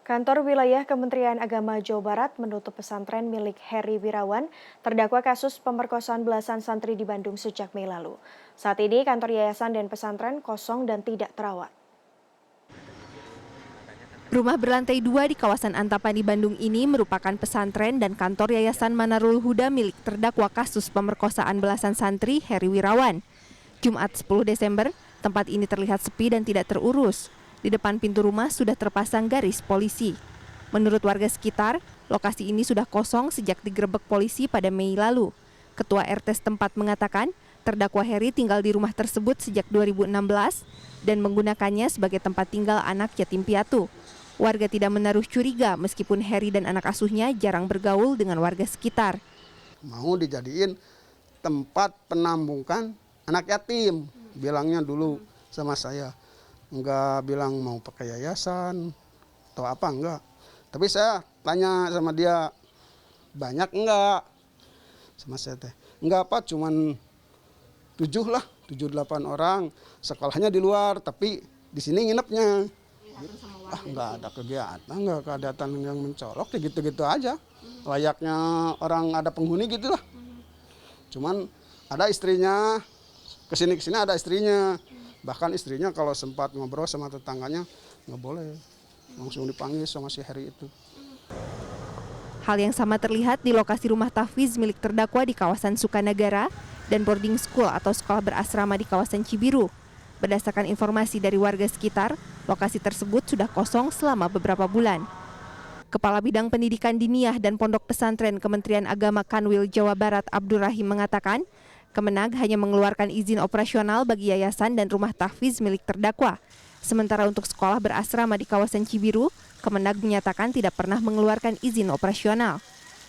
Kantor Wilayah Kementerian Agama Jawa Barat menutup pesantren milik Heri Wirawan, terdakwa kasus pemerkosaan belasan santri di Bandung sejak Mei lalu. Saat ini kantor yayasan dan pesantren kosong dan tidak terawat. Rumah berlantai 2 di kawasan Antapani, Bandung ini merupakan pesantren dan kantor Yayasan Manarul Huda milik terdakwa kasus pemerkosaan belasan santri Heri Wirawan. Jumat 10 Desember, tempat ini terlihat sepi dan tidak terurus. Di depan pintu rumah sudah terpasang garis polisi. Menurut warga sekitar, lokasi ini sudah kosong sejak digerebek polisi pada Mei lalu. Ketua RT setempat mengatakan, terdakwa Heri tinggal di rumah tersebut sejak 2016 dan menggunakannya sebagai tempat tinggal anak yatim piatu. Warga tidak menaruh curiga meskipun Heri dan anak asuhnya jarang bergaul dengan warga sekitar. Mau dijadiin tempat penampungan anak yatim, bilangnya dulu sama saya. Enggak bilang mau pakai yayasan atau apa, enggak. Tapi saya tanya sama dia, banyak enggak? Sama saya teh, enggak apa, cuman 7-8 orang. Sekolahnya di luar, tapi di sini nginepnya. Enggak ada kegiatan, enggak kegiatan yang mencolok, kayak gitu-gitu aja. Layaknya orang ada penghuni gitu lah. Cuman ada istrinya, kesini ada istrinya. Bahkan istrinya kalau sempat ngobrol sama tetangganya, nggak boleh. Langsung dipanggil sama si Heri itu. Hal yang sama terlihat di lokasi rumah tahfiz milik terdakwa di kawasan Sukanagara dan boarding school atau sekolah berasrama di kawasan Cibiru. Berdasarkan informasi dari warga sekitar, lokasi tersebut sudah kosong selama beberapa bulan. Kepala Bidang Pendidikan Diniyah dan Pondok Pesantren Kementerian Agama Kanwil Jawa Barat Abdur Rahim mengatakan, Kemenag hanya mengeluarkan izin operasional bagi yayasan dan rumah tahfiz milik terdakwa. Sementara untuk sekolah berasrama di kawasan Cibiru, Kemenag menyatakan tidak pernah mengeluarkan izin operasional.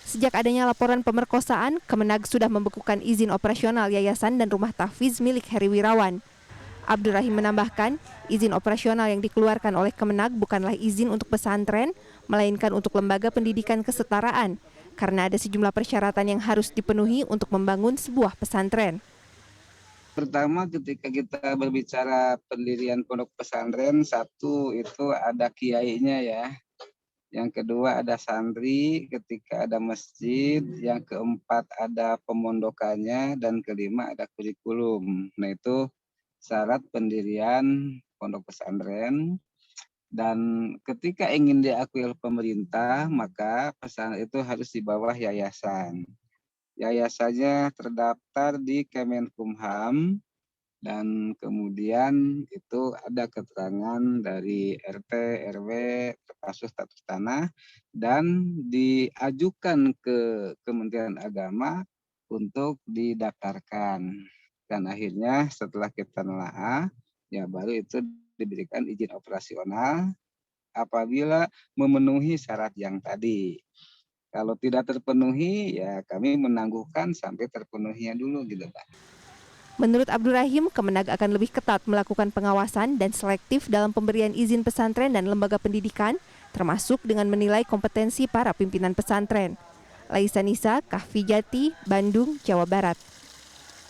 Sejak adanya laporan pemerkosaan, Kemenag sudah membekukan izin operasional yayasan dan rumah tahfiz milik Heri Wirawan. Abdur Rahim menambahkan, izin operasional yang dikeluarkan oleh Kemenag bukanlah izin untuk pesantren, melainkan untuk lembaga pendidikan kesetaraan, karena ada sejumlah persyaratan yang harus dipenuhi untuk membangun sebuah pesantren. Pertama, ketika kita berbicara pendirian pondok pesantren, satu itu ada kiainya ya. Yang kedua ada santri, ketika ada masjid, yang keempat ada pemondokannya, dan kelima ada kurikulum. Nah itu syarat pendirian pondok pesantren. Dan ketika ingin diakui oleh pemerintah, maka pesantren itu harus di bawah yayasan. Yayasannya terdaftar di Kemenkumham, dan kemudian itu ada keterangan dari RT, RW, termasuk status tanah, dan diajukan ke Kementerian Agama untuk didaftarkan. Dan akhirnya setelah kita nelaah, ya baru itu diberikan izin operasional apabila memenuhi syarat yang tadi. Kalau tidak terpenuhi, ya kami menangguhkan sampai terpenuhinya dulu gitu Pak. Menurut Abdur Rahim, Kemenag akan lebih ketat melakukan pengawasan dan selektif dalam pemberian izin pesantren dan lembaga pendidikan, termasuk dengan menilai kompetensi para pimpinan pesantren. Laisa Nisa, Kahfi Jati, Bandung, Jawa Barat.